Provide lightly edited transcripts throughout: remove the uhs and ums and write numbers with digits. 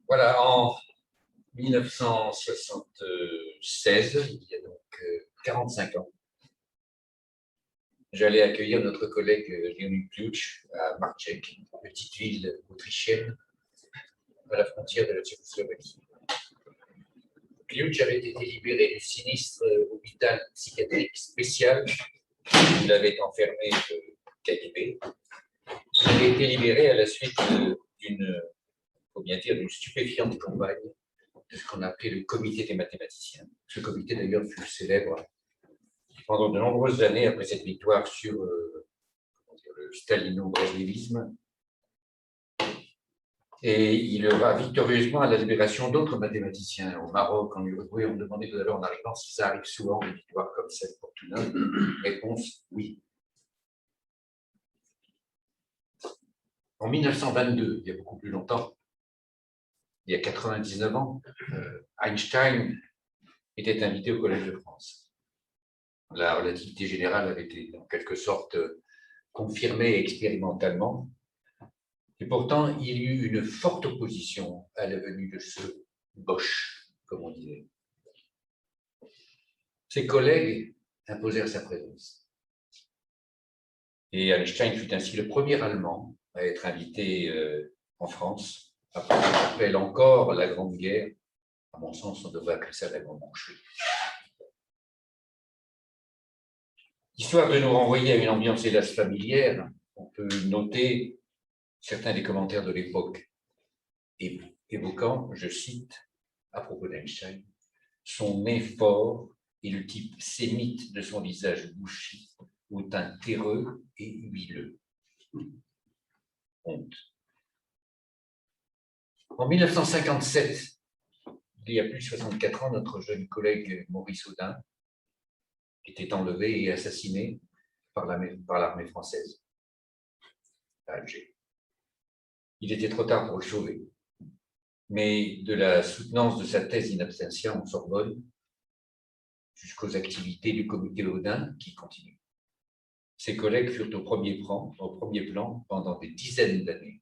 Voilà, en 1976, il y a donc 45 ans, j'allais accueillir notre collègue Leonid Kluge à Marček, petite ville autrichienne à la frontière de la Tchécoslovaquie. Kluge avait été libéré du sinistre hôpital psychiatrique spécial où il avait enfermé le KGB. Il avait été libéré à la suite d'une, faut bien dire, d'une stupéfiante campagne de ce qu'on appelait le comité des mathématiciens. Ce comité, d'ailleurs, fut célèbre pendant de nombreuses années après cette victoire sur le stalino-brezhnévisme. Et il va victorieusement à la libération d'autres mathématiciens. Au Maroc, en Uruguay, on me demandait tout à l'heure en arrivant si ça arrive souvent, des victoires comme celle pour Fortuna. Réponse, oui. En 1922, il y a beaucoup plus longtemps, il y a 99 ans, Einstein était invité au Collège de France. La relativité générale avait été en quelque sorte confirmée expérimentalement. Et pourtant, il y eut une forte opposition à la venue de ce Bosch, comme on disait. Ses collègues imposèrent sa présence. Et Einstein fut ainsi le premier Allemand à être invité en France, après ce qu'on appelle encore la Grande Guerre. À mon sens, on devrait appeler ça la Grande Boucherie. Histoire de nous renvoyer à une ambiance hélas familière, on peut noter certains des commentaires de l'époque, évoquant, je cite, à propos d'Einstein, son nez fort et le type sémite de son visage bouchi, au teint terreux et huileux. Honte. En 1957, il y a plus de 64 ans, notre jeune collègue Maurice Audin était enlevé et assassiné par l'armée française à Alger. Il était trop tard pour le sauver, mais de la soutenance de sa thèse in absentia en Sorbonne jusqu'aux activités du comité Audin qui continuent. Ses collègues furent au premier plan pendant des dizaines d'années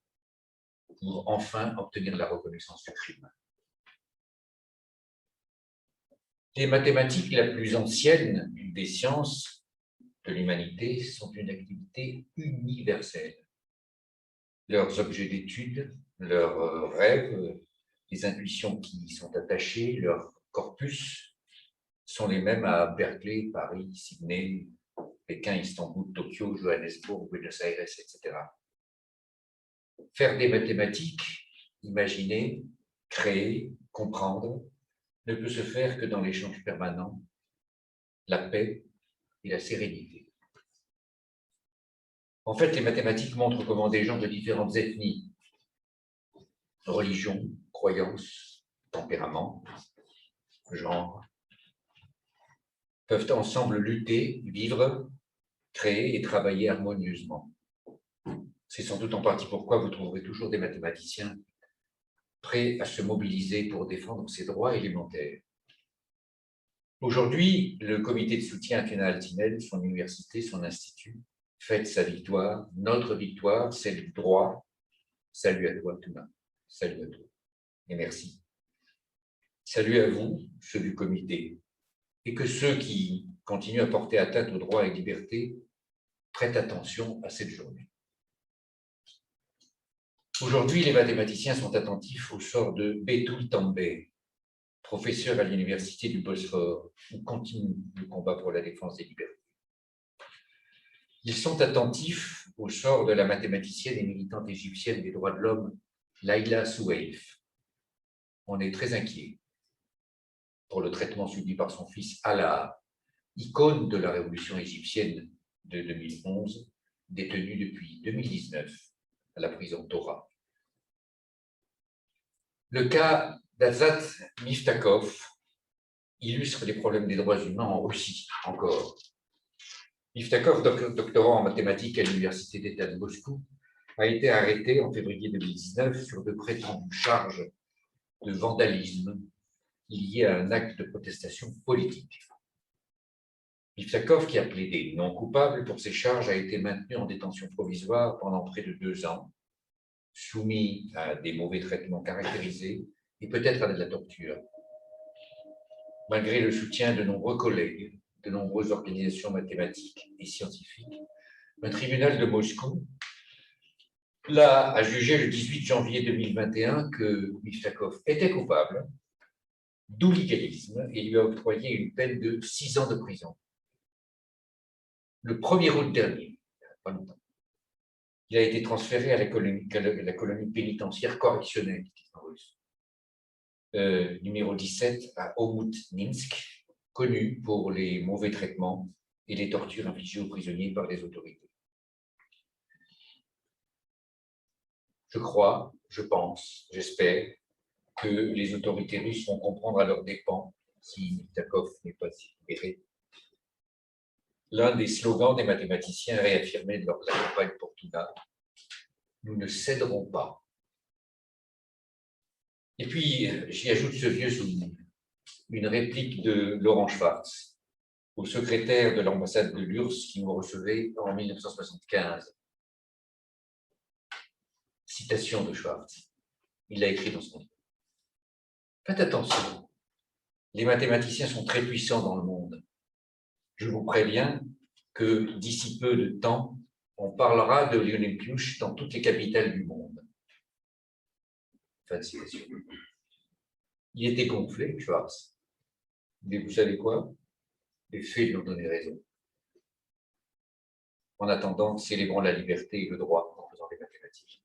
pour enfin obtenir la reconnaissance du crime. Les mathématiques, la plus ancienne des sciences de l'humanité, sont une activité universelle. Leurs objets d'étude, leurs rêves, les intuitions qui y sont attachées, leur corpus sont les mêmes à Berkeley, Paris, Sydney, Pékin, Istanbul, Tokyo, Johannesburg, Buenos Aires, etc. Faire des mathématiques, imaginer, créer, comprendre, ne peut se faire que dans l'échange permanent, la paix et la sérénité. En fait, les mathématiques montrent comment des gens de différentes ethnies, religions, croyances, tempéraments, genre, peuvent ensemble lutter, vivre, créer et travailler harmonieusement. C'est sans doute en partie pourquoi vous trouverez toujours des mathématiciens prêts à se mobiliser pour défendre ses droits élémentaires. Aujourd'hui, le comité de soutien à Kenan Altinel, son université, son institut, fête sa victoire, notre victoire, celle du droit. Salut à toi, Thomas. Salut à toi. Et merci. Salut à vous, ceux du comité, et que ceux qui continuent à porter atteinte aux droits et libertés prêtent attention à cette journée. Aujourd'hui, les mathématiciens sont attentifs au sort de Betul Tambay, professeur à l'université du Bosphore, où continue le combat pour la défense des libertés. Ils sont attentifs au sort de la mathématicienne et militante égyptienne des droits de l'homme, Laïla Soueif. On est très inquiet pour le traitement subi par son fils Alaa, icône de la révolution égyptienne de 2011, détenu depuis 2019 à la prison Torah. Le cas d'Azat Miftakov illustre les problèmes des droits humains en Russie, encore. Miftakov, doctorant en mathématiques à l'Université d'État de Moscou, a été arrêté en février 2019 sur de prétendues charges de vandalisme liées à un acte de protestation politique. Miftakov, qui a plaidé non coupable pour ces charges, a été maintenu en détention provisoire pendant près de 2 ans, soumis à des mauvais traitements caractérisés et peut-être à de la torture. Malgré le soutien de nombreux collègues, de nombreuses organisations mathématiques et scientifiques, un tribunal de Moscou a jugé le 18 janvier 2021 que Miftakov était coupable, d'où l'illégalisme, et lui a octroyé une peine de 6 ans de prison. Le 1er août dernier, pas longtemps, il a été transféré à la colonie pénitentiaire correctionnelle russe, numéro 17 à Omout-Minsk, connu pour les mauvais traitements et les tortures infligées aux prisonniers par les autorités. Je crois, je pense, j'espère que les autorités russes vont comprendre à leurs dépens, si Miftakov n'est pas libéré. L'un des slogans des mathématiciens réaffirmés lors de la campagne Fortuna, nous ne céderons pas. Et puis, j'y ajoute ce vieux souvenir, une réplique de Laurent Schwartz, au secrétaire de l'ambassade de l'URSS qui nous recevait en 1975. Citation de Schwartz. Il l'a écrit dans son livre. Faites attention, les mathématiciens sont très puissants dans le monde. Je vous préviens que d'ici peu de temps, on parlera de Lionel Piouche dans toutes les capitales du monde. Fin de citation. Il était gonflé, Schwartz. Mais vous savez quoi? Les faits lui ont donné raison. En attendant, célébrons la liberté et le droit en faisant des mathématiques.